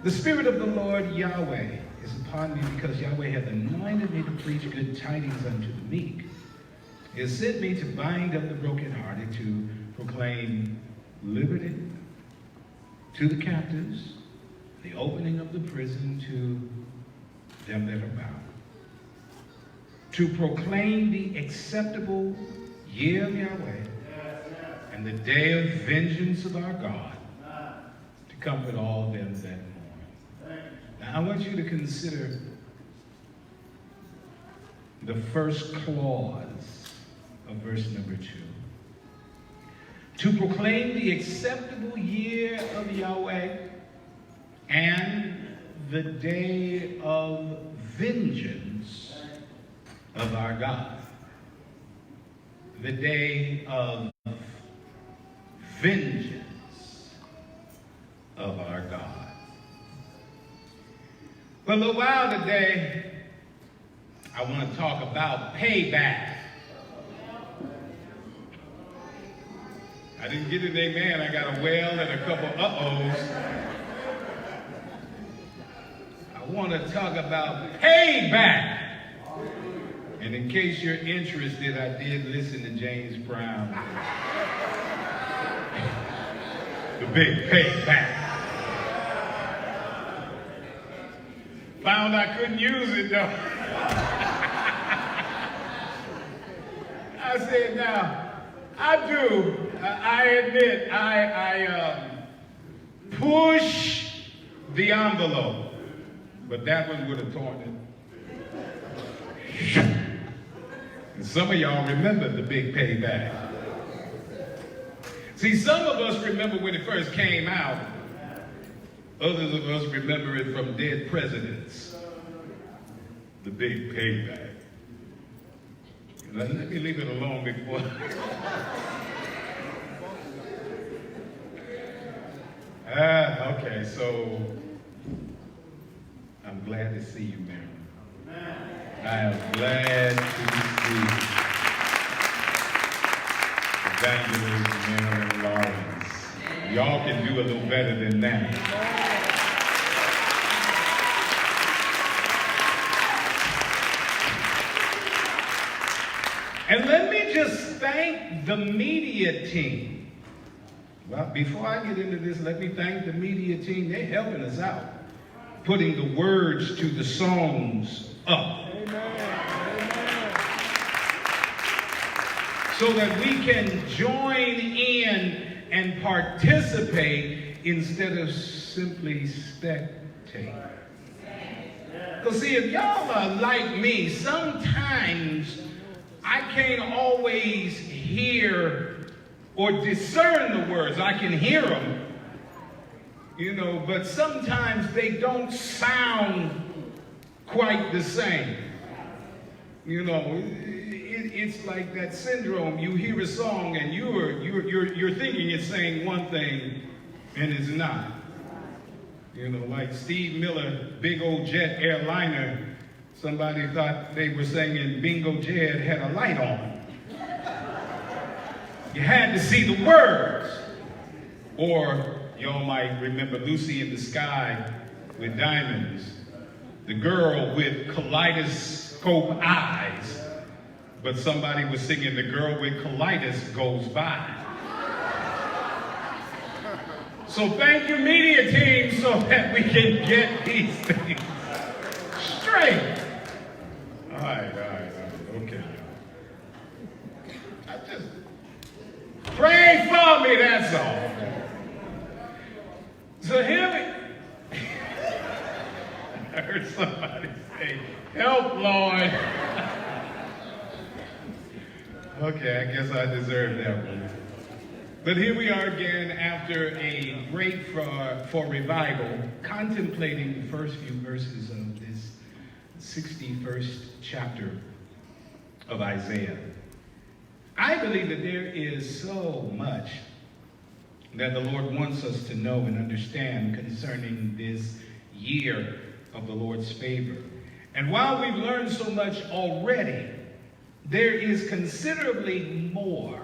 The Spirit of the Lord Yahweh is upon me, because Yahweh hath anointed me to preach good tidings unto the meek. He has sent me to bind up the brokenhearted, to proclaim liberty to the captives, the opening of the prison to them that are bound, to proclaim the acceptable year of Yahweh and the day of vengeance of our God, to comfort all them that mourn. Now, I want you to consider the first clause of verse number 2. To proclaim the acceptable year of Yahweh and the day of vengeance of our God. The day of vengeance of our God. For a little while today, I want to talk about payback. I didn't get an amen. I got a well and a couple uh-ohs. I want to talk about payback. And in case you're interested, I did listen to James Brown. The big payback. Found I couldn't use it though. I said, now, I admit, I push the envelope, but that one would have torn it. And some of y'all remember the big payback. See, some of us remember when it first came out. Others of us remember it from dead presidents. The big payback. Let me leave it alone before. Okay, so I'm glad to see you, Mary. I am glad to see Evangelist Mary Lawrence. Y'all can do a little better than that. And let me just thank the media team. Well, before I get into this, let me thank the media team. They're helping us out, putting the words to the songs up. Amen. So that we can join in and participate instead of simply spectate. Because see, if y'all are like me, sometimes I can't always hear or discern the words. I can hear them, but sometimes they don't sound quite the same. It's like that syndrome. You hear a song and you're thinking it's saying one thing and it's not. Like Steve Miller, Big Old Jet Airliner. Somebody thought they were singing Bingo Jed had a light on. You had to see the words. Or y'all might remember Lucy in the Sky with Diamonds. The girl with kaleidoscope eyes. But somebody was singing The Girl with Colitis Goes By. So thank you, media team, so that we can get these things straight. All right, okay. Just pray for me, that's all. So here I heard somebody say, help, Lord. Okay, I guess I deserve that one. But here we are again after a break for revival, contemplating the first few verses of this 61st chapter of Isaiah. I believe that there is so much that the Lord wants us to know and understand concerning this year of the Lord's favor. And while we've learned so much already, there is considerably more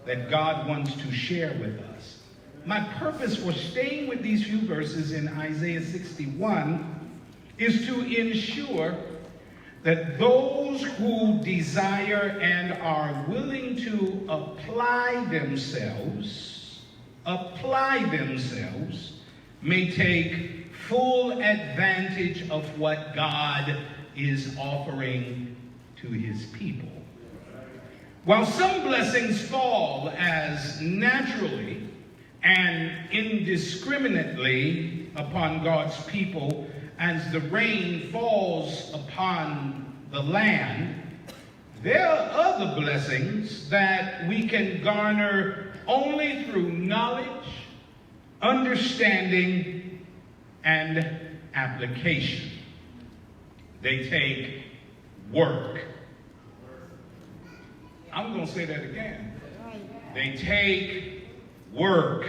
that God wants to share with us. my purpose for staying with these few verses in Isaiah 61 is to ensure that those who desire and are willing to apply themselves, may take full advantage of what God is offering to his people. While some blessings fall as naturally and indiscriminately upon God's people as the rain falls upon the land, there are other blessings that we can garner only through knowledge, understanding, and application. They take work. I'm going to say that again. They take work.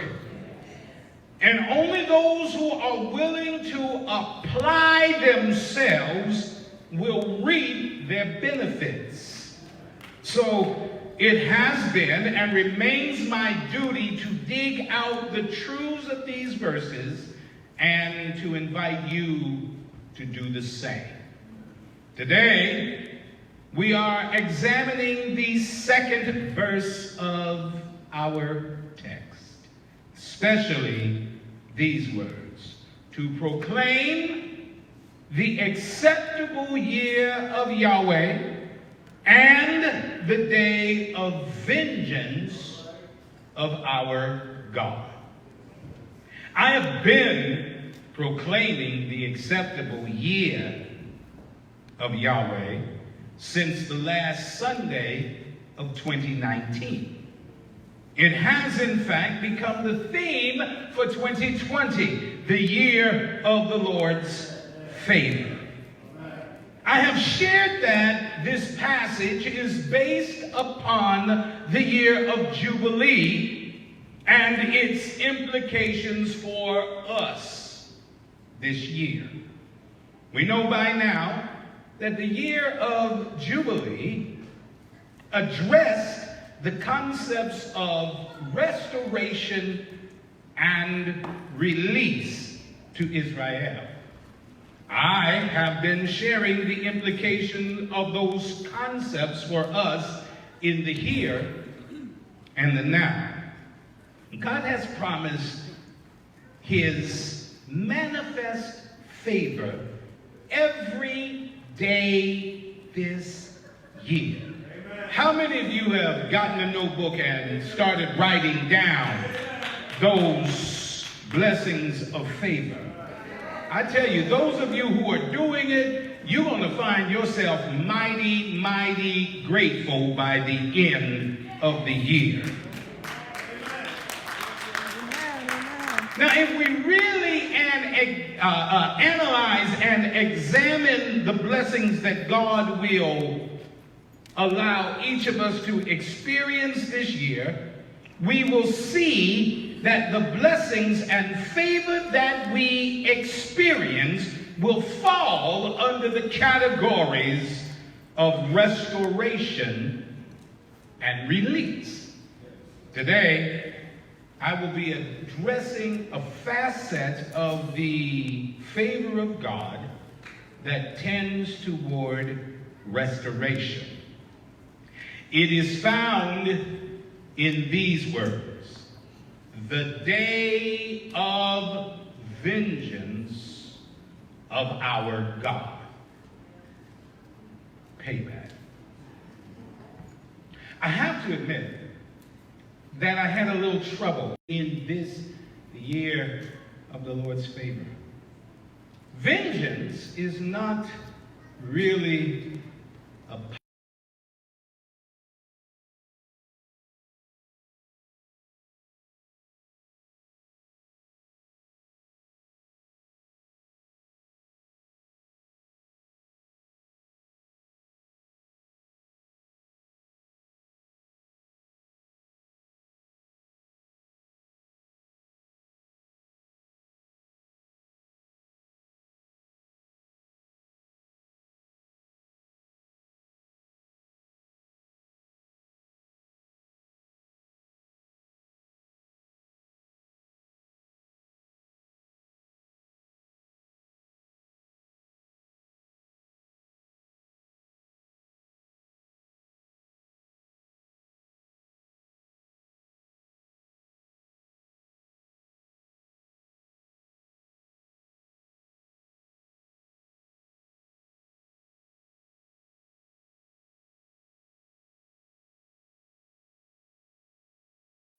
And only those who are willing to apply themselves will reap their benefits. So it has been and remains my duty to dig out the truths of these verses and to invite you to do the same. Today, we are examining the second verse of our text, especially these words: to proclaim the acceptable year of Yahweh and the day of vengeance of our God. I have been proclaiming the acceptable year of Yahweh since the last Sunday of 2019. It has, in fact, become the theme for 2020, the year of the Lord's favor. I have shared that this passage is based upon the year of Jubilee and its implications for us this year. We know by now that the year of Jubilee addressed the concepts of restoration and release to Israel. I have been sharing the implication of those concepts for us in the here and the now. God has promised his manifest favor every day this year. How many of you have gotten a notebook and started writing down those blessings of favor? I tell you, those of you who are doing it, you're going to find yourself mighty, mighty grateful by the end of the year. Now, if we really analyze and examine the blessings that God will allow each of us to experience this year, we will see that the blessings and favor that we experience will fall under the categories of restoration and release. Today, I will be addressing a facet of the favor of God that tends toward restoration. It is found in these words: the day of vengeance of our God. Payback. I have to admit that I had a little trouble in this, the year of the Lord's favor. Vengeance is not really a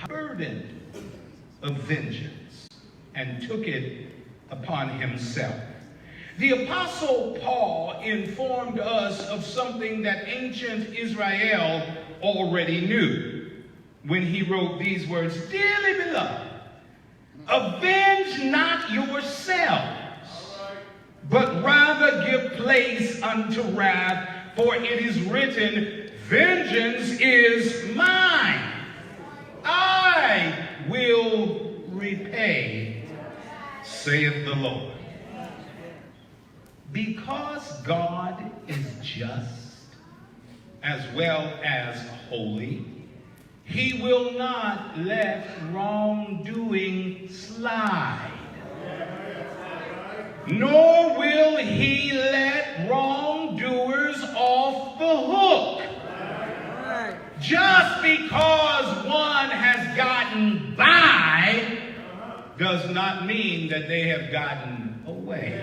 burden of vengeance and took it upon himself. The Apostle Paul informed us of something that ancient Israel already knew when he wrote these words, "Dearly beloved, avenge not yourselves, but rather give place unto wrath, for it is written, vengeance is mine. I will repay, saith the Lord." Because God is just as well as holy, he will not let wrongdoing slide. Nor will he let wrongdoers off the hook. Just because one has gotten by does not mean that they have gotten away.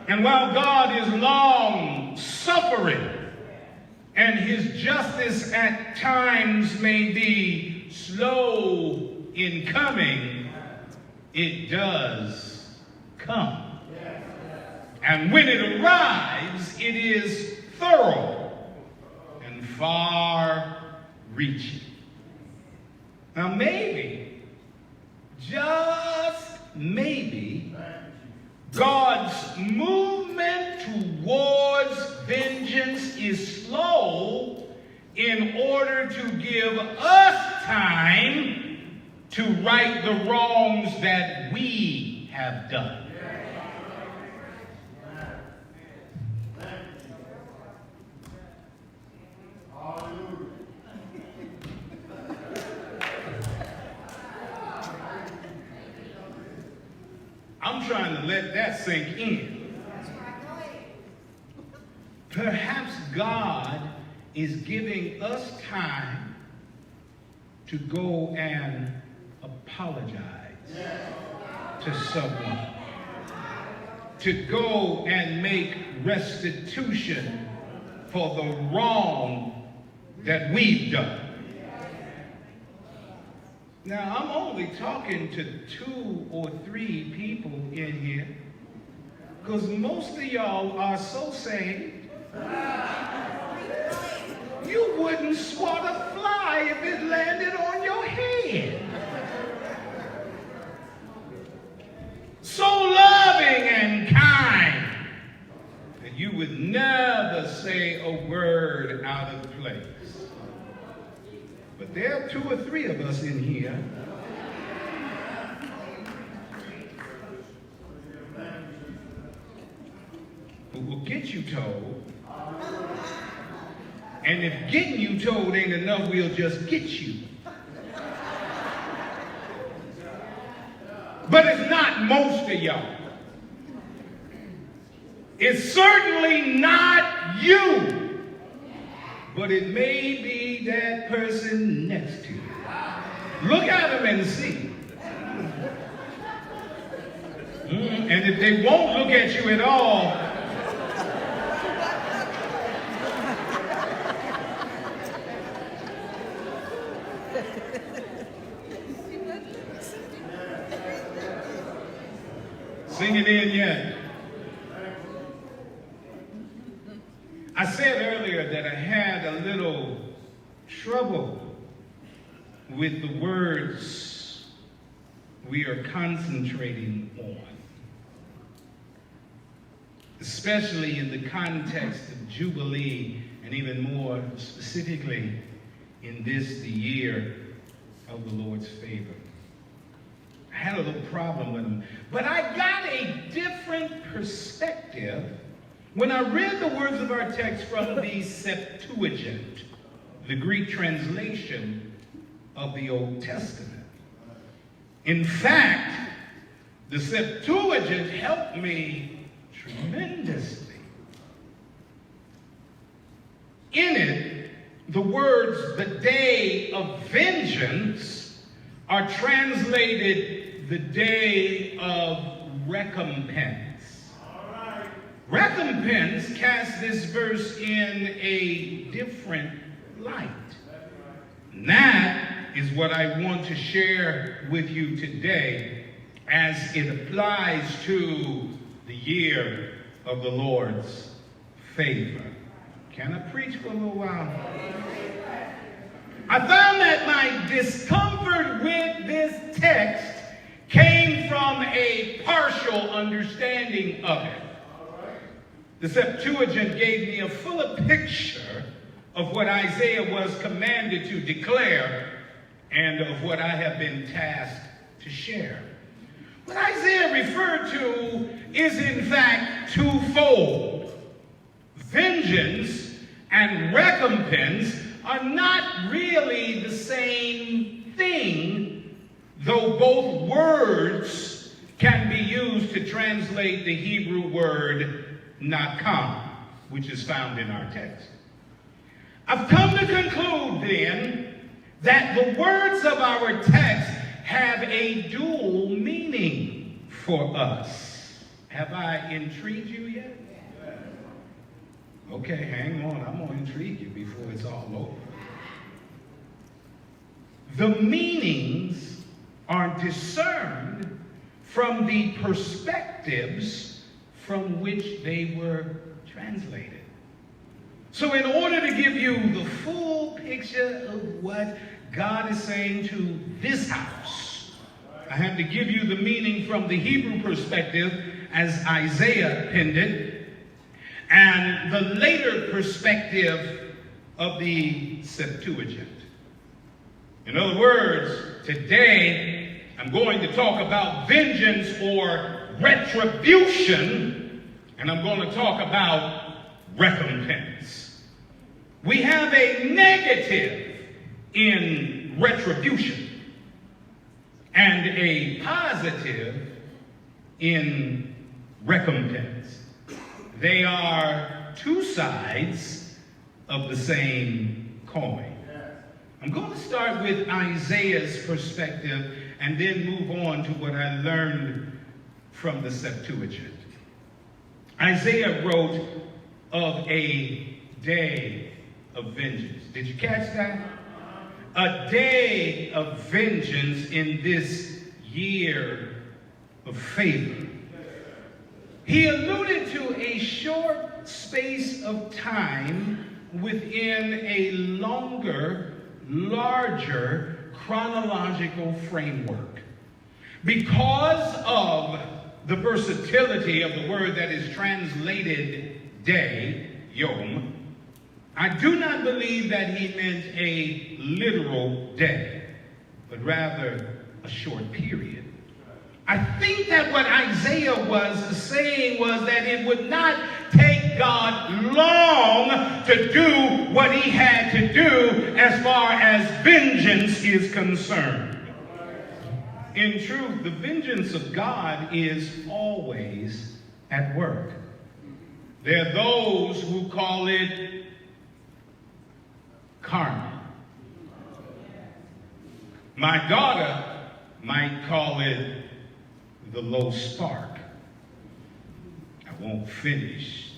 And while God is long suffering, and his justice at times may be slow in coming, it does come. And when it arrives, it is thorough and far-reaching. Now maybe, just maybe, God's movement towards vengeance is slow in order to give us time to right the wrongs that we have done. I'm trying to let that sink in. Perhaps God is giving us time to go and apologize to someone, to go and make restitution for the wrong that we've done. Now, I'm only talking to 2 or 3 people in here, because most of y'all are so saved, you wouldn't swat a fly if it landed on your head. So loving and kind that you would never say a word out of place. But there are 2 or 3 of us in here who will get you told. And if getting you told ain't enough, we'll just get you. But it's not most of y'all. It's certainly not you. But it may be that person next to you. Look at them and see. And if they won't look at you at all, sing it in yet. I said earlier that I had a little trouble with the words we are concentrating on, especially in the context of Jubilee, and even more specifically in this, the year of the Lord's favor. I had a little problem with them, but I got a different perspective when I read the words of our text from the Septuagint, the Greek translation of the Old Testament. In fact, the Septuagint helped me tremendously. In it, the words, the day of vengeance, are translated the day of recompense. Recompense casts this verse in a different light. what I want to share with you today as it applies to the year of the Lord's favor. Can I preach for a little while? I found that my discomfort with this text came from a partial understanding of it. The Septuagint gave me a fuller picture of what Isaiah was commanded to declare and of what I have been tasked to share. What Isaiah referred to is in fact twofold. Vengeance and recompense are not really the same thing, though both words can be used to translate the Hebrew word nakam, which is found in our text. I've come to conclude then that the words of our text have a dual meaning for us. Have I intrigued you yet? Okay, hang on. I'm going to intrigue you before it's all over. The meanings are discerned from the perspectives from which they were translated. So in order to give you the full picture of what God is saying to this house, I have to give you the meaning from the Hebrew perspective as Isaiah penned it, and the later perspective of the Septuagint. In other words, today I'm going to talk about vengeance or retribution, and I'm going to talk about recompense. We have a negative in retribution and a positive in recompense. They are two sides of the same coin. I'm going to start with Isaiah's perspective and then move on to what I learned from the Septuagint. Isaiah wrote of a day of vengeance. Did you catch that? A day of vengeance in this year of favor. He alluded to a short space of time within a longer, larger chronological framework. Because of the versatility of the word that is translated day, yom, I do not believe that he meant a literal day, but rather a short period. I think that what Isaiah was saying was that it would not take God long to do what he had to do as far as vengeance is concerned. In truth, the vengeance of God is always at work. There are those who call it karma. My daughter might call it the low spark. I won't finish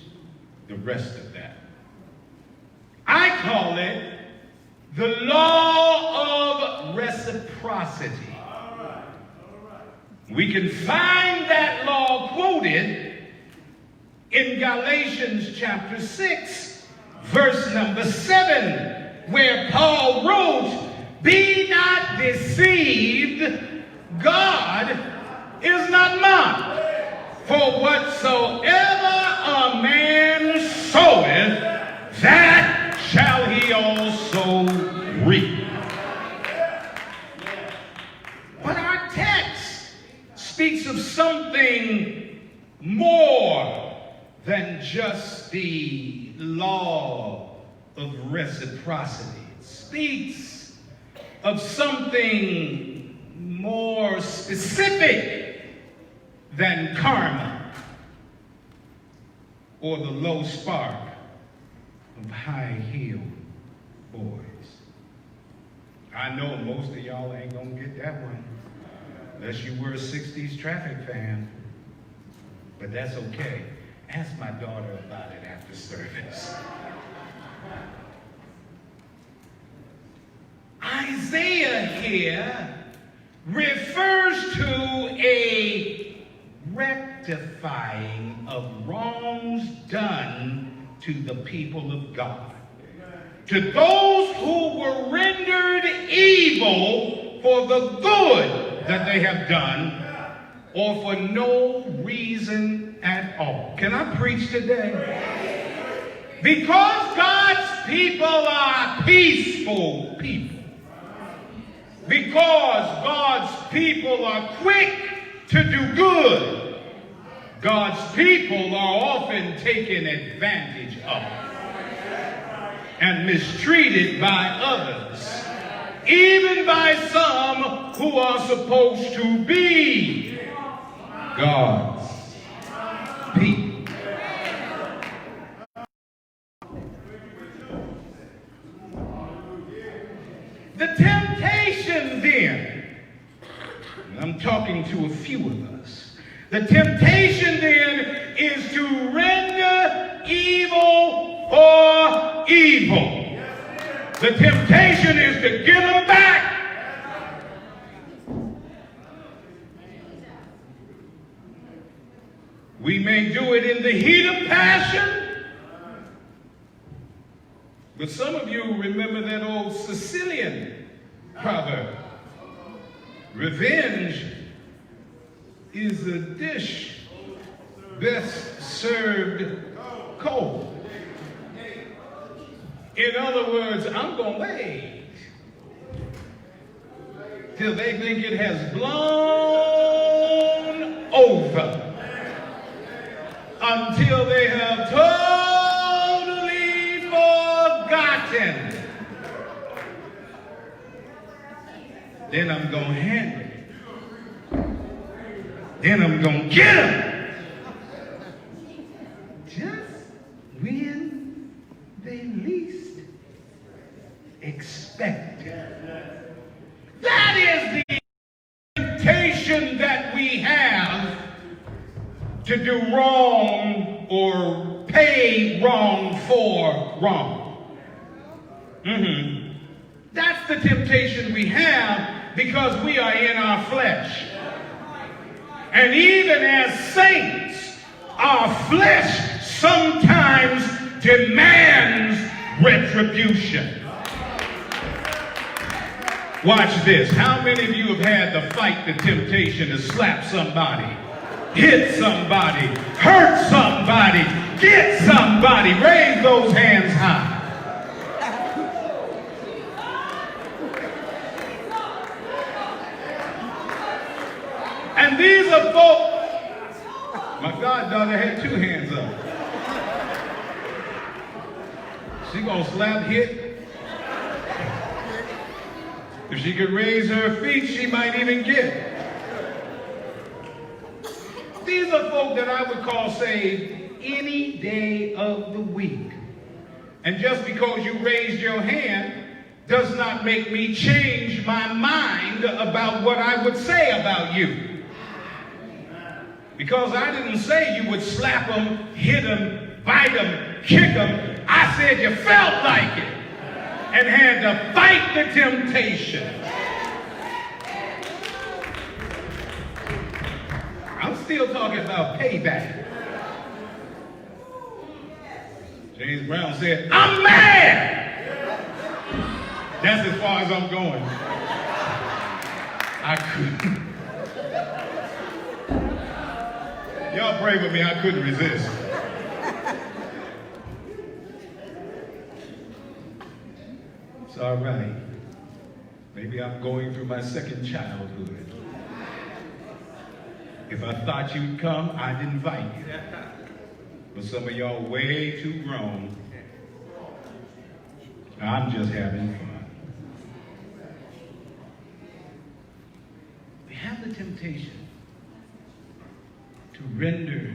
the rest of that. I call it the law of reciprocity. We can find that law quoted in Galatians chapter 6, verse number 7, where Paul wrote, "Be not deceived, God is not mocked. For whatsoever a man soweth, that shall he also reap." But our text speaks of something more than just the law of reciprocity. It speaks of something more specific than karma or the low spark of high-heeled boys. I know most of y'all ain't gonna get that one unless you were a 60s traffic fan, but that's okay. Ask my daughter about it after service. Isaiah render here refers to a rectifying of wrongs done to the people of God. To those who were rendered evil for the good that they have done, or for no reason at all. Can I preach today? Because God's people are peaceful people. Because God's people are quick to do good, God's people are often taken advantage of and mistreated by others, even by some who are supposed to be God's people. The temptation then, and I'm talking to a few of us, the temptation then is to render evil for evil. The temptation is to get them back. We may do it in the heat of passion, but some of you remember that old Sicilian proverb. Revenge is a dish best served cold. In other words, I'm going to wait till they think it has blown over, until they have totally forgotten. Then I'm going to handle it. Then I'm going to get them. Just when they least expect it. That is the temptation that we have to do wrong or pay wrong for wrong. That's the temptation we have because we are in our flesh. And even as saints, our flesh sometimes demands retribution. Watch this. How many of you have had to fight the temptation to slap somebody, hit somebody, hurt somebody, get somebody? Raise those hands high. And these are folks. My goddaughter had two hands up. She gonna slap, hit. If she could raise her feet, she might even get. These are folk that I would call saved any day of the week. And just because you raised your hand does not make me change my mind about what I would say about you. Because I didn't say you would slap them, hit them, bite them, kick them. I said you felt like it and had to fight the temptation. I'm still talking about payback. James Brown said, I'm mad. That's as far as I'm going. I couldn't. Y'all pray with me, I couldn't resist. It's all right. Maybe I'm going through my second childhood. If I thought you'd come, I'd invite you. But some of y'all way too grown. I'm just having fun. We have the temptation to render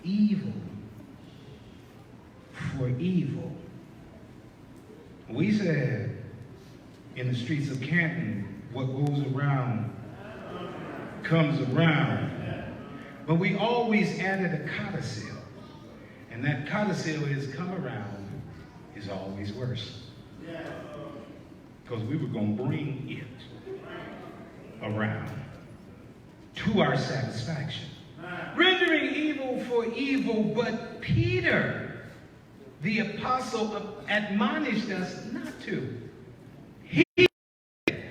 evil for evil. We said in the streets of Canton, what goes around comes around. But we always added a codicil. And that codicil is come around is always worse. because we were going to bring it around to our satisfaction. Rendering evil for evil, but Peter, the apostle, admonished us not to. He said,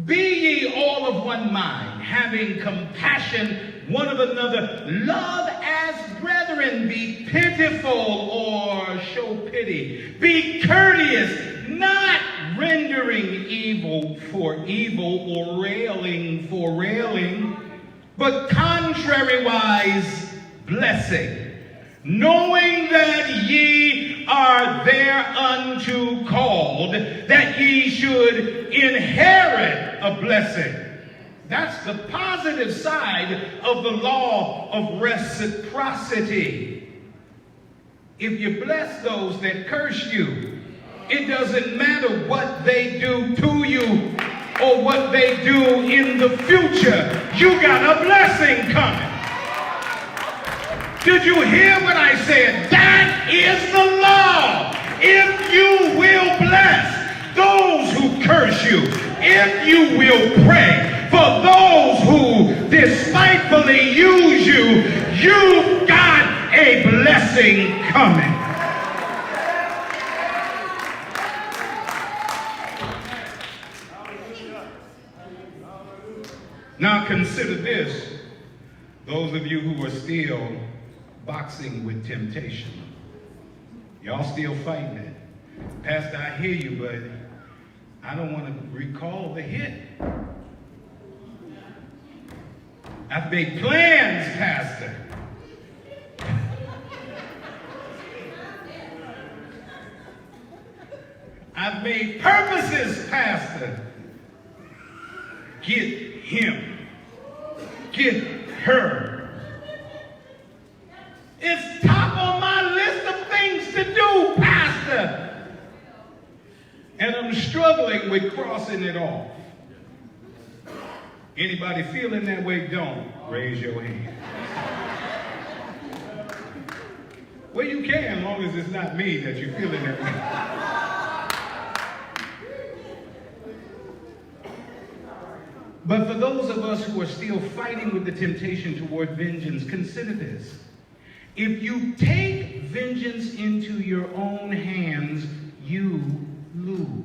be ye all of one mind, having compassion one of another, love as brethren, be pitiful or show pity, be courteous, not rendering evil for evil or railing for railing, but contrariwise blessing, knowing that ye are thereunto called, that ye should inherit a blessing. That's the positive side of the law of reciprocity. If you bless those that curse you, it doesn't matter what they do to you or what they do in the future. You got a blessing coming. Did you hear what I said? That is the law. If you will bless those who curse you, if you will pray for those who despitefully use you, you've got a blessing coming. Now consider this, those of you who are still boxing with temptation. Y'all still fighting it. Pastor, I hear you, but I don't want to recall the hit. I've made plans, Pastor. I've made purposes, Pastor. Get him. Get her. It's top on my list of things to do, Pastor. And I'm struggling with crossing it off. Anybody feeling that way? Don't raise your hand. Well, you can, as long as it's not me that you're feeling that way. But for those of us who are still fighting with the temptation toward vengeance, consider this. If you take vengeance into your own hands, you lose.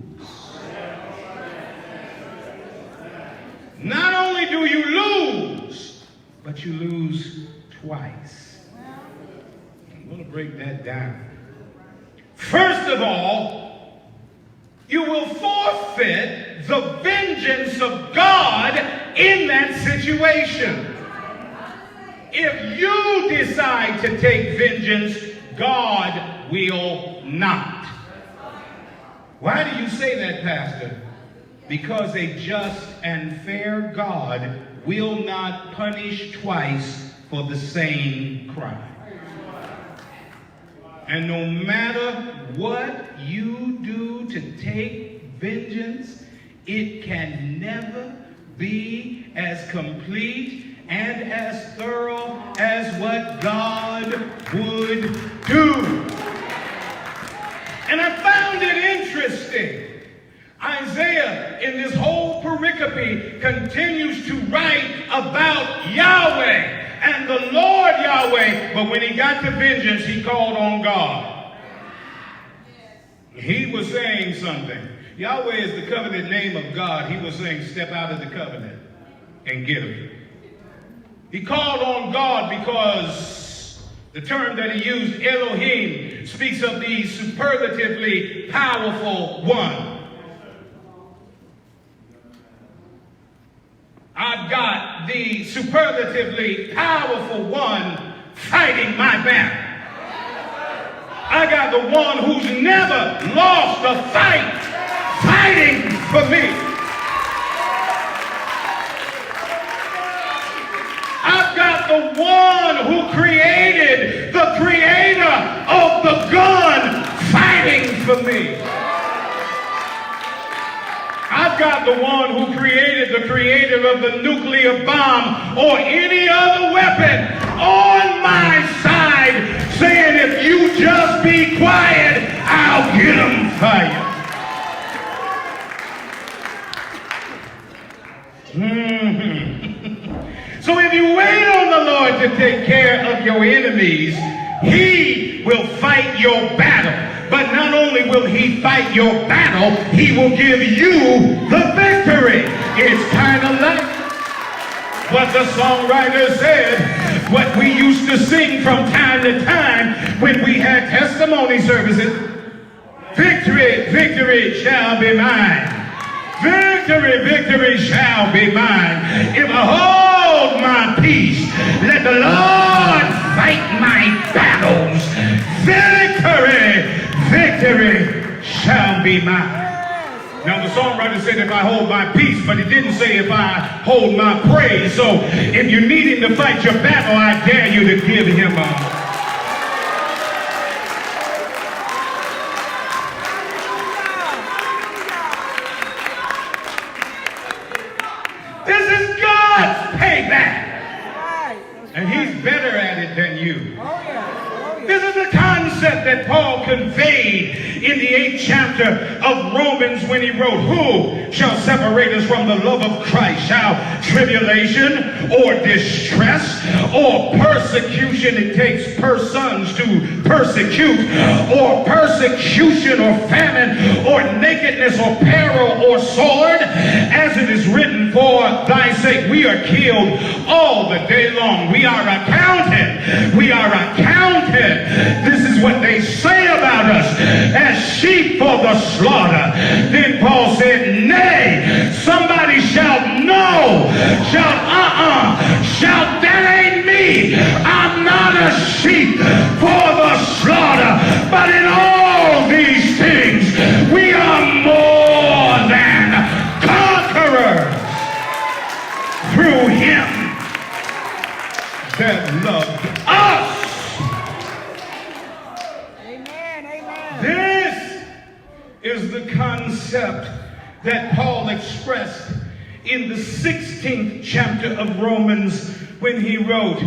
Not only do you lose, but you lose twice. I'm going to break that down. First of all, you will forfeit the vengeance of God in that situation. If you decide to take vengeance, God will not. Why do you say that, Pastor? Because a just and fair God will not punish twice for the same crime. And no matter what you do to take vengeance, it can never be as complete and as thorough as what God would do. And I found it interesting. Isaiah, in this whole pericope, continues to write about Yahweh and the Lord Yahweh, but when he got to vengeance, he called on God. He was saying something. Yahweh is the covenant name of God. He was saying, step out of the covenant and get him. He called on God because the term that he used, Elohim, speaks of the superlatively powerful one. I've got the superlatively powerful one fighting my battle. I got the one who's never lost a fight fighting for me. I've got the one who created the creator of the gun fighting for me. I've got the one who created the creator of the nuclear bomb or any other weapon on my side, saying if you just be quiet, I'll get them fired. So if you wait on the Lord to take care of your enemies, he will fight your battle. But not only will he fight your battle, he will give you the victory. It's kind of like what the songwriter said, what we used to sing from time to time when we had testimony services. Victory, victory shall be mine. Victory, victory shall be mine. If I hold my peace, let the Lord fight my battles. Victory, victory shall be mine. Now the songwriter said if I hold my peace, but he didn't say if I hold my praise. So if you need him to fight your battle, I dare you to give him a... This is God's payback. And he's better at it than you. This is the concept that Paul conveyed in the 8th chapter of Romans when he wrote, who shall separate us from the love of Christ? Shall tribulation or distress or persecution, it takes persons to persecute, or persecution or famine or nakedness or peril or sword, as it is written, for thy sake we are killed all the day long. We are accounted. This is what they say about us, as sheep for the slaughter. Then Paul said, nay, somebody shall know, shout, that ain't me. I'm not a sheep for the slaughter, but in all these things we are more than conquerors through him that loved us. This is the concept that Paul expressed in the 16th chapter of Romans when he wrote,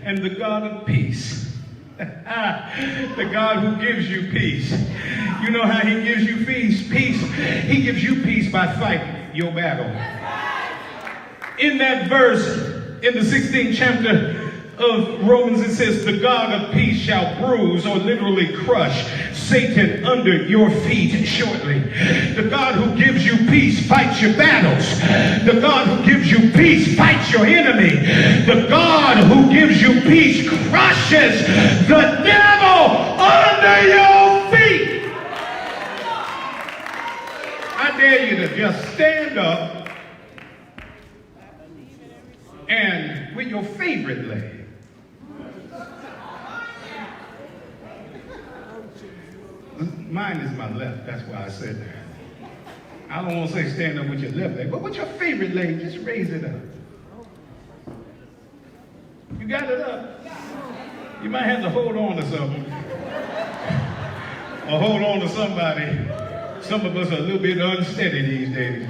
and the God of peace, the God who gives you peace. You know how he gives you peace? He gives you peace by fighting your battle. In that verse, in the 16th chapter of Romans, it says, the God of peace shall bruise, or literally crush, Satan under your feet shortly. The God who gives you peace fights your battles. The God who gives you peace fights your enemy. The God who gives you peace crushes the devil under your feet. I dare you to just stand up and with your favorite leg, mine is my left, that's why I said that. I don't want to say stand up with your left leg, but with your favorite leg, just raise it up. You got it up. You might have to hold on to something. Or hold on to somebody. Some of us are a little bit unsteady these days.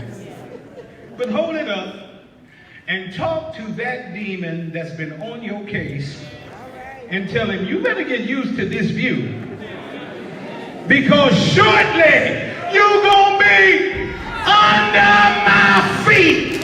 But hold it up and talk to that demon that's been on your case and tell him, you better get used to this view. Because shortly you're going to be under my feet.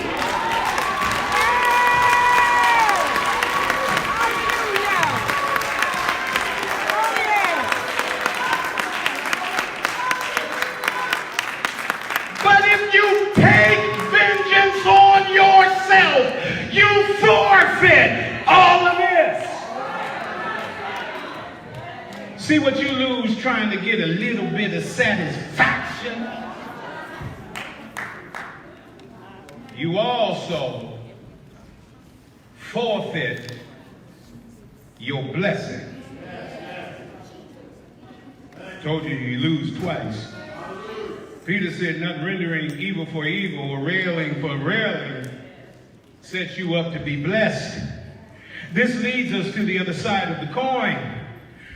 But if you take vengeance on yourself, you forfeit all of this. See what you lose trying to get a little bit of satisfaction? You also forfeit your blessing. Told you you lose twice. Peter said, not rendering evil for evil or railing for railing sets you up to be blessed. This leads us to the other side of the coin.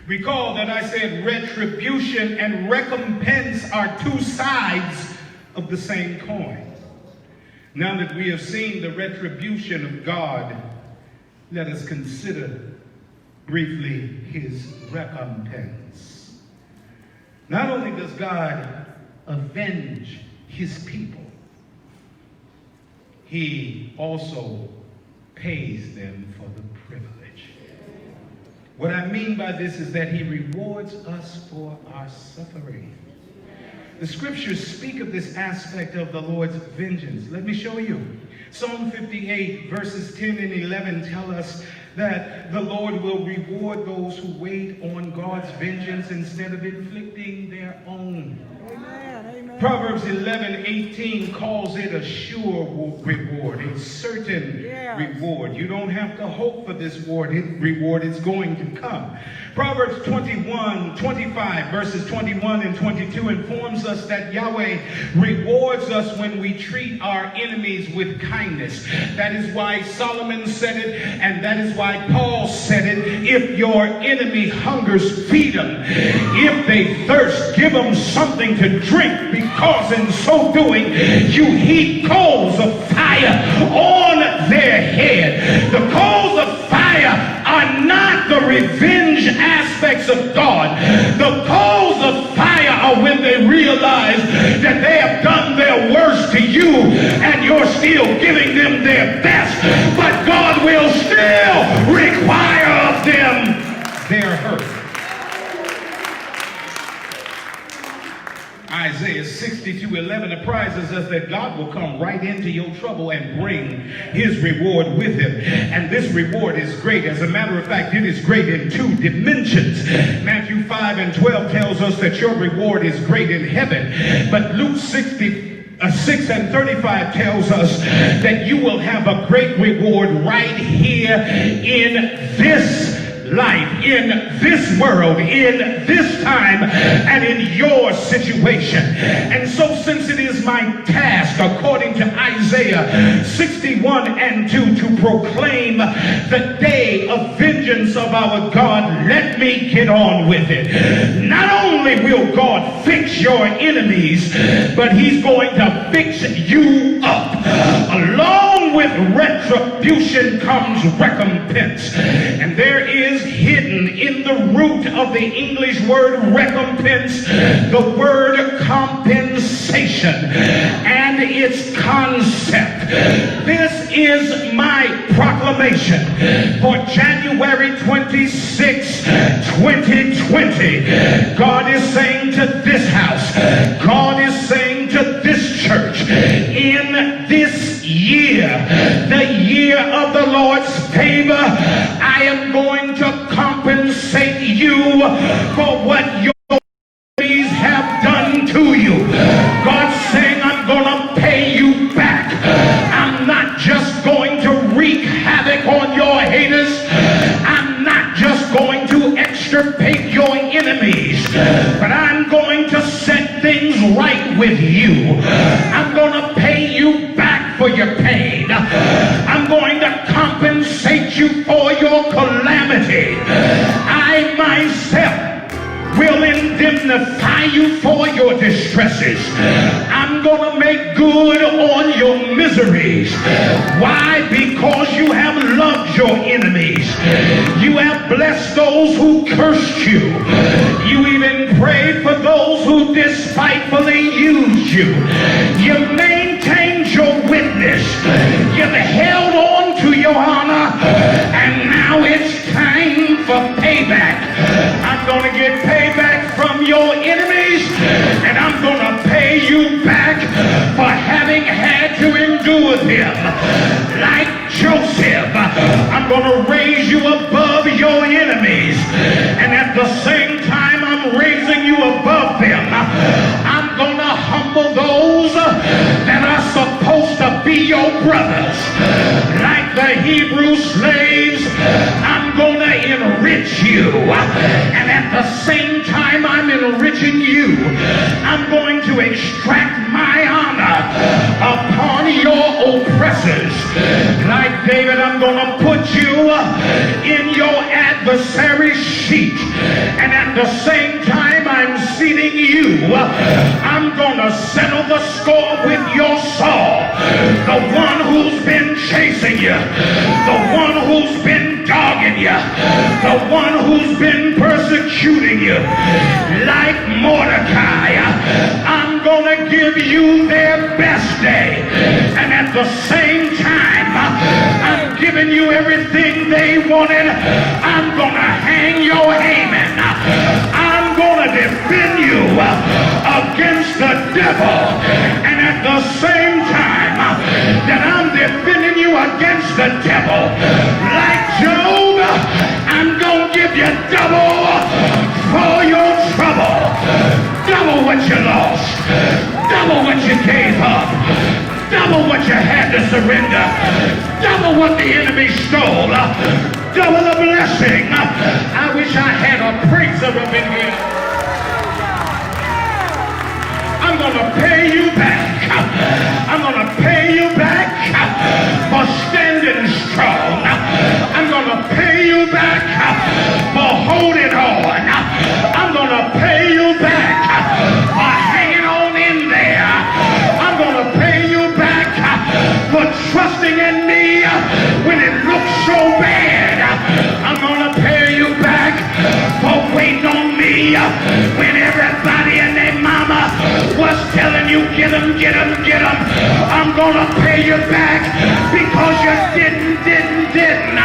Recall that I said retribution and recompense are two sides of the same coin. Now that we have seen the retribution of God, let us consider briefly his recompense. Not only does God avenge his people, he also pays them for the privilege. What I mean by this is that he rewards us for our suffering. The scriptures speak of this aspect of the Lord's vengeance. Let me show you. Psalm 58 verses 10 and 11 tell us that the Lord will reward those who wait on God's vengeance instead of inflicting their own. Amen. Proverbs 11:18 calls it a sure reward, a certain reward. You don't have to hope for this reward. It's going to come. Proverbs 21:25 verses 21 and 22 informs us that Yahweh rewards us when we treat our enemies with kindness. That is why Solomon said it, and that is why Paul said it. If your enemy hungers, feed them. If they thirst, give them something to drink, because in so doing you heap coals of fire on their head. The coals of fire are not the revenge aspects of God. The coals of fire are when they realize that they have done their worst to you and you're still giving them their best, but God will still require of them their hurt. Isaiah 62:11 apprises us that God will come right into your trouble and bring his reward with him. And this reward is great. As a matter of fact, it is great in two dimensions. Matthew 5:12 tells us that your reward is great in heaven. But Luke 6:35 tells us that you will have a great reward right here in this life, in this world, in this time, and in your situation. And so since it is my task, according to Isaiah 61:2, to proclaim the day of vengeance of our God, let me get on with it. Not only will God fix your enemies, but he's going to fix you up. Along with retribution comes recompense. And there is hidden in the root of the English word recompense the word compensation and its concept. This is my proclamation for January 26, 2020. God is saying to this house, God is saying to this church, in this year, the year of the Lord's favor, I am going to compensate you for what your enemies have done to you. God's saying, I'm going to pay you back. I'm not just going to wreak havoc on your haters. I'm not just going to extirpate your enemies, but I'm going to set things right with you. I'm going to pay you back for your pain. I'm going to compensate you for your calamity. I myself will indemnify you for your distresses. I'm going to make good on your miseries. Why? Because you have loved your enemies. You have blessed those who cursed you. You even prayed for those who despitefully used you. You maintained your witness. You've held on to your honor. And now it's time for payback. I'm going to get payback from your enemies, and I'm going to pay you back for having had to endure them. Like Joseph, I'm going to raise you above your enemies, and at the same time I'm raising you above them, I'm going to humble those that are supposed to be your brothers. Like the Hebrew slaves, I'm going to enrich you, and at the same time I'm enriching you, I'm going to extract my honor upon your oppressors. Like David, I'm going to put you in your adversary's seat, and at the same time I'm seating you, I'm going to settle the score with your Saul, the one who's been chasing you, the one who's been dogging you, the one who's been persecuting you. Like Mordecai, I'm going to give you their best day, and at the same everything they wanted. I'm going to hang your Haman. I'm going to defend you against the devil. And at the same time that I'm defending you against the devil, like Job, I'm going to give you double for your trouble. Double what you lost. Double what you gave up. Double what you had to surrender. Double what the enemy stole. Double the blessing. I wish I had a praiser up in here. I'm going to pay you back. I'm going to pay you back for standing strong. I'm going to pay you back for holding on. I'm going to pay you back for hanging on in there. I'm going to pay you back for trusting in me when it looks so bad. I'm going to pay you back for waiting on me when everybody and their mama was telling you, get them, get them, get them. I'm going to pay you back because you didn't.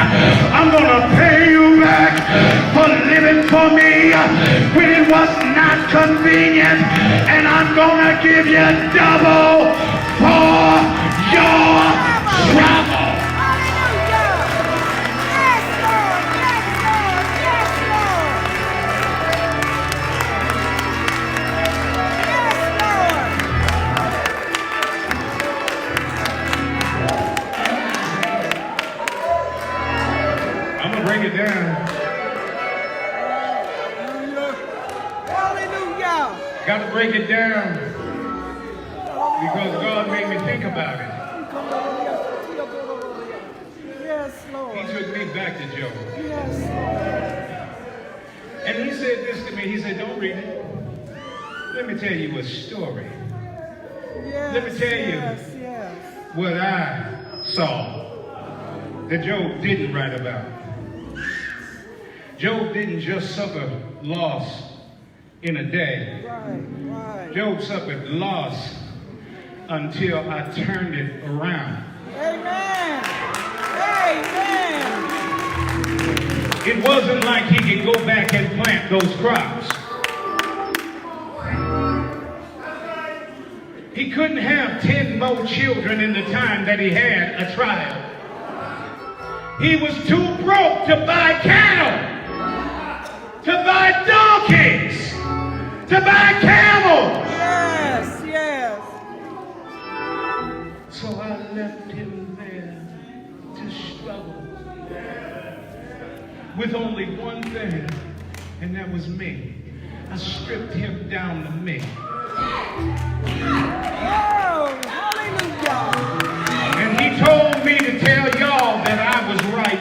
I'm going to pay you back for living for me when it was not convenient. And I'm going to give you double for your trouble. Break it down. Hallelujah. Got to break it down because God made me think about it. Yes, Lord. He took me back to Job. Yes, Lord. And he said this to me. He said, don't read it. Let me tell you a story. Yes, Let me tell you what I saw that Job didn't write about. Job didn't just suffer loss in a day. Right. Job suffered loss until I turned it around. Amen. It wasn't like he could go back and plant those crops. He couldn't have 10 more children in the time that he had a trial. He was too broke to buy cattle, to buy donkeys, to buy camels. Yes. So I left him there to struggle with only one thing, and that was me. I stripped him down to me. Oh, hallelujah. And he told me to tell y'all that I was right.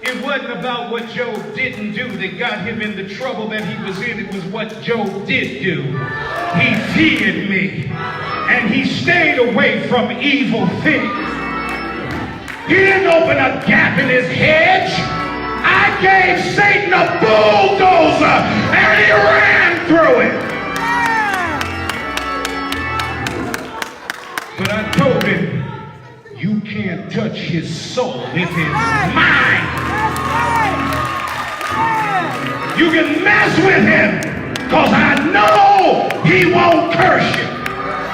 It wasn't about what Job didn't do that got him in the trouble that he was in. It was what Job did do. He feared me, and he stayed away from evil things. He didn't open a gap in his hedge. I gave Satan a bulldozer, and he ran through it. But I told him, you can't touch his soul. It is mine. You can mess with him, because I know he won't curse you.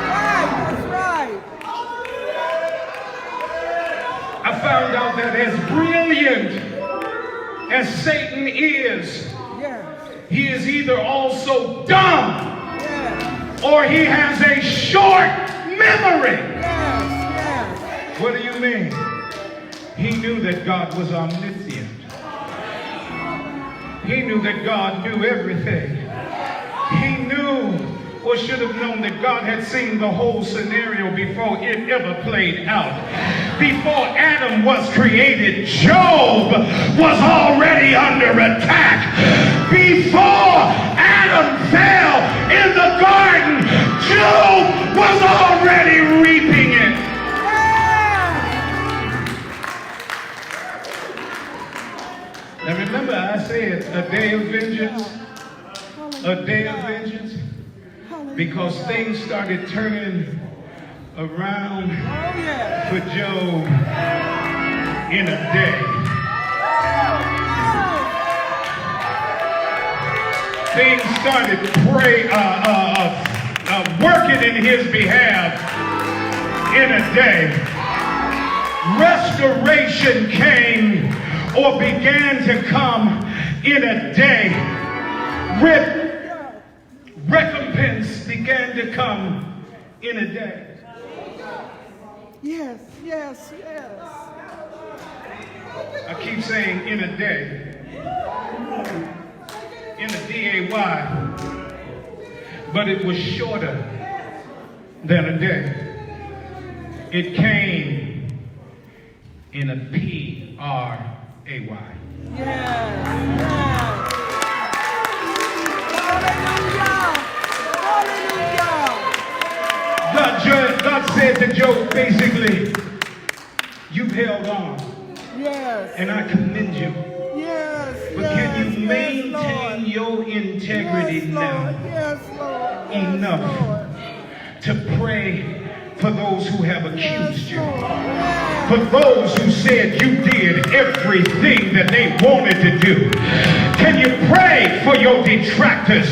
That's right. I found out that as brilliant as Satan is, he is either also dumb or he has a short memory. What do you mean? He knew that God was omniscient. He knew that God knew everything. He knew, or should have known, that God had seen the whole scenario before it ever played out. Before Adam was created, Job was already under attack. Before Adam fell in the garden, Job was already reaping it. Now remember, I said a day of vengeance, because things started turning around Oh, yeah. for Job in a day. Things started working in his behalf in a day. Restoration came or began to come in a day. Recompense began to come in a day. Yes, yes, yes. I keep saying in a day. In a D-A-Y. But it was shorter than a day. It came in a P-R-A-Y. Yes, yes. Hallelujah. Hallelujah. God said to Job, basically, you've held on, Yes. and I commend you. Yes. But yes, can you yes, maintain Lord. your integrity Yes, now Lord. Yes, Lord. Yes, enough Lord. to pray for those who have accused Yes, you? Lord. Yes. For those who said you did everything that they wanted to do. Can you pray for your detractors?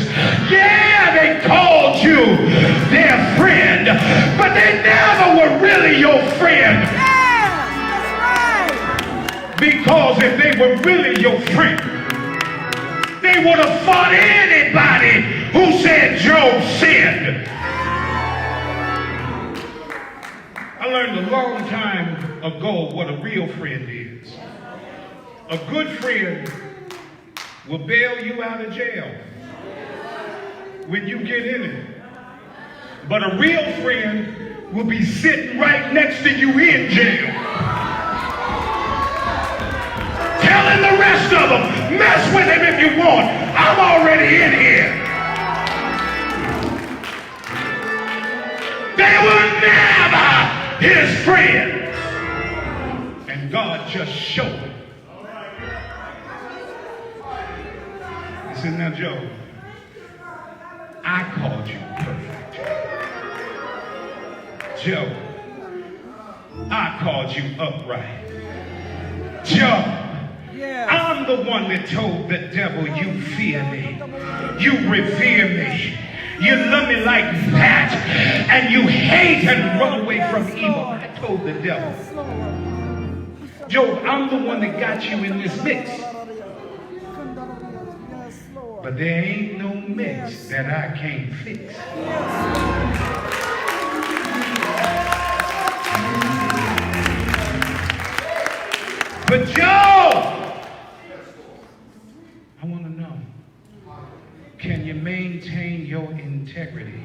Yeah, they called you their friend, but they never were really your friend. Yes, that's right. Because if they were really your friend, they would have fought anybody who said Job sinned. I learned a long time ago what a real friend is. A good friend will bail you out of jail when you get in it. But a real friend will be sitting right next to you in jail, telling the rest of them, mess with him if you want. I'm already in here. They were never his friends. And God just showed him. He said, now Job, I called you perfect. Job, I called you upright. Job, Yes. I'm the one that told the devil, you fear me, you revere me, you love me like that, and you hate and run away from evil. I told the devil, Yes, Lord. Job, I'm the one that got you in this mix. Yes, Lord. But there ain't no mix that I can't fix. But Job, I want to know, can you maintain your integrity?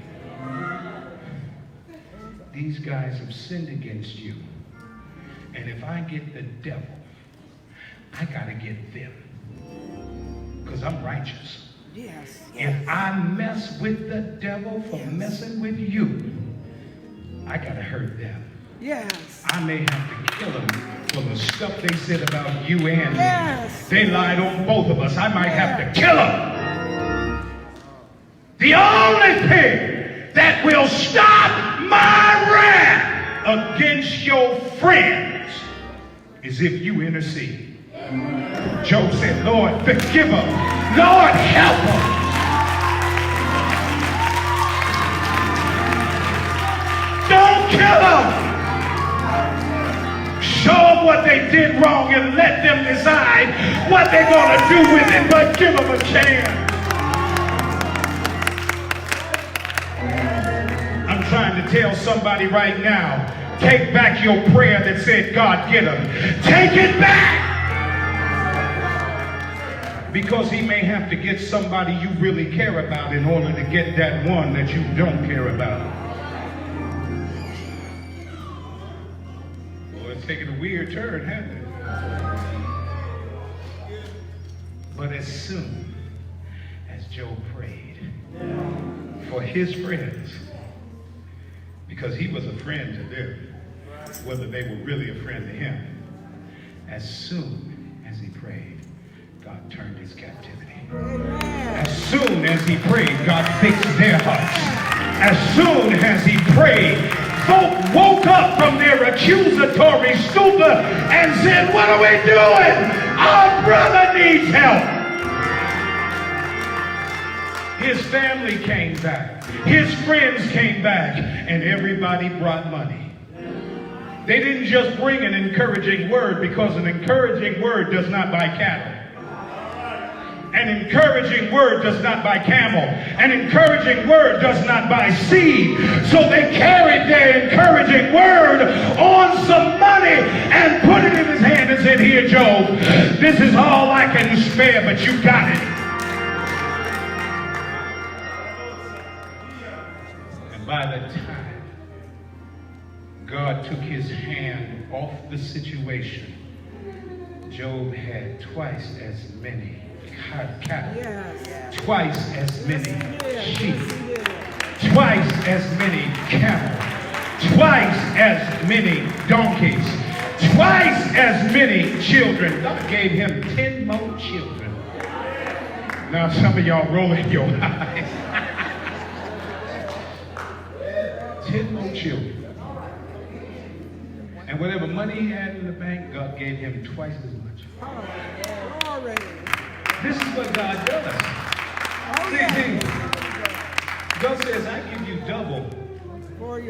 These guys have sinned against you. And if I get the devil, I got to get them. Because I'm righteous. Yes. If I mess with the devil for messing with you, I got to hurt them. Yes. I may have to kill them for the stuff they said about you and me. Yes. They lied on both of us. I might have to kill them. The only thing that will stop my wrath against your friends is if you intercede. Job said, Lord, forgive them. Lord, help them. Don't kill them. Show them what they did wrong and let them decide what they're going to do with it, but give them a chance. I'm trying to tell somebody right now, take back your prayer that said, God, get them. Take it back. Because he may have to get somebody you really care about in order to get that one that you don't care about. Well, it's taken a weird turn, hasn't it? But as soon as Job prayed for his friends, because he was a friend to them, whether they were really a friend to him, as soon as he prayed, God turned his captivity. As soon as he prayed, God fixed their hearts. As soon as he prayed, folk woke up from their accusatory stupor and said, what are we doing? Our brother needs help. His family came back. His friends came back, and everybody brought money. They didn't just bring an encouraging word, because an encouraging word does not buy cattle. An encouraging word does not buy camel. An encouraging word does not buy seed. So they carried their encouraging word on some money and put it in his hand and said, here, Job, this is all I can spare, but you got it. And by the time God took his hand off the situation, Job had twice as many cattle, twice as many sheep, twice as many camels, twice as many donkeys, twice as many children. God gave him 10 more children. Now some of y'all rolling your eyes. 10 more children. And whatever money he had in the bank, God gave him twice as much. Already. This is what God does. See, God says, I give you double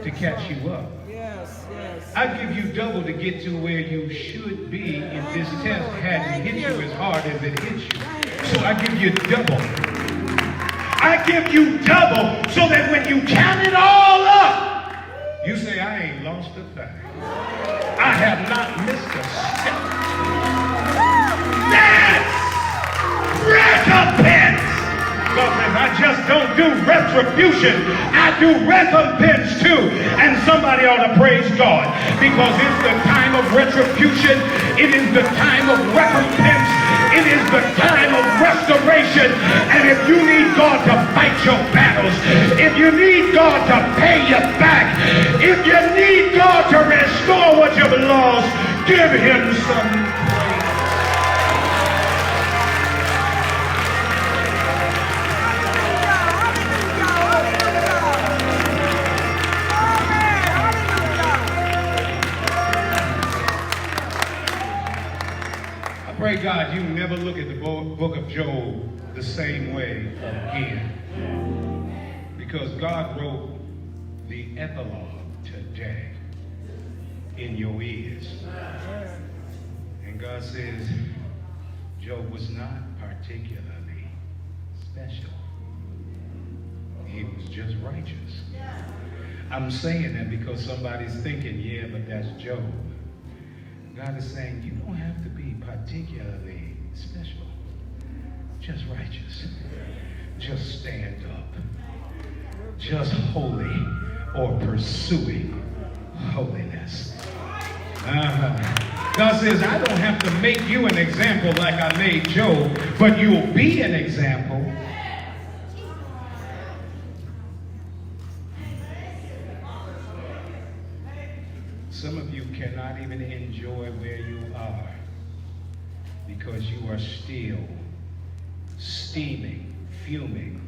to catch you up. Yes, yes. I give you double to get to where you should be if this test hadn't hit you as hard as it hit you. So I give you double. I give you double so that when you count it all up, you say, I ain't lost a thing. I have not missed a step. That's recompense. God says, I just don't do retribution. I do recompense too. And somebody ought to praise God, because it's the time of retribution. It is the time of recompense. It is the time of restoration. And if you need God to fight your battles, if you need God to pay you back, if you need God to restore what you've lost, give him some praise. Pray God you never look at the book of Job the same way again. Because God wrote the epilogue today in your ears. And God says Job was not particularly special. He was just righteous. I'm saying that because somebody's thinking, yeah, but that's Job. God is saying, you don't have to be particularly special. Just righteous. Just stand up. Just holy or pursuing holiness. God says, I don't have to make you an example like I made Job, but you'll be an example. Some of you cannot even enjoy where you are because you are still steaming, fuming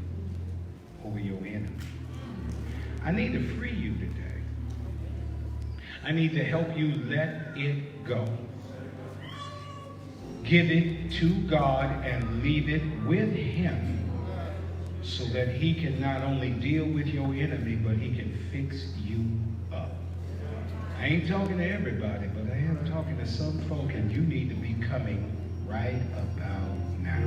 over your enemy. I need to free you today. I need to help you let it go. Give it to God and leave it with him so that he can not only deal with your enemy, but he can fix you up. I ain't talking to everybody, but I am talking to some folk, and you need to be coming right about now.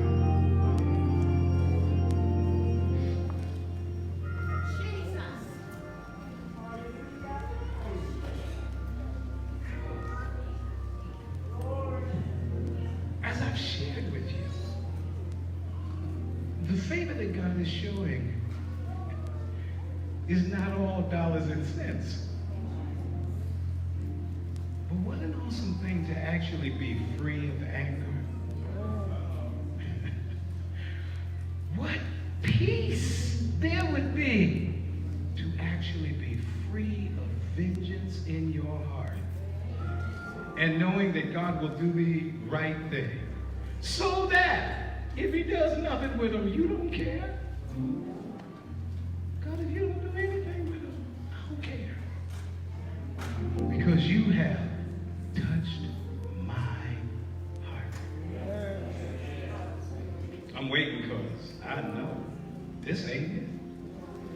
As I've shared with you, the favor that God is showing is not all dollars and cents. But what an awesome thing to actually be free of anger. What peace there would be to actually be free of vengeance in your heart. And knowing that God will do the right thing. So that if he does nothing with them, you don't care. God, if you don't do anything with them, I don't care. you have touched my heart. I'm waiting because I know this ain't it.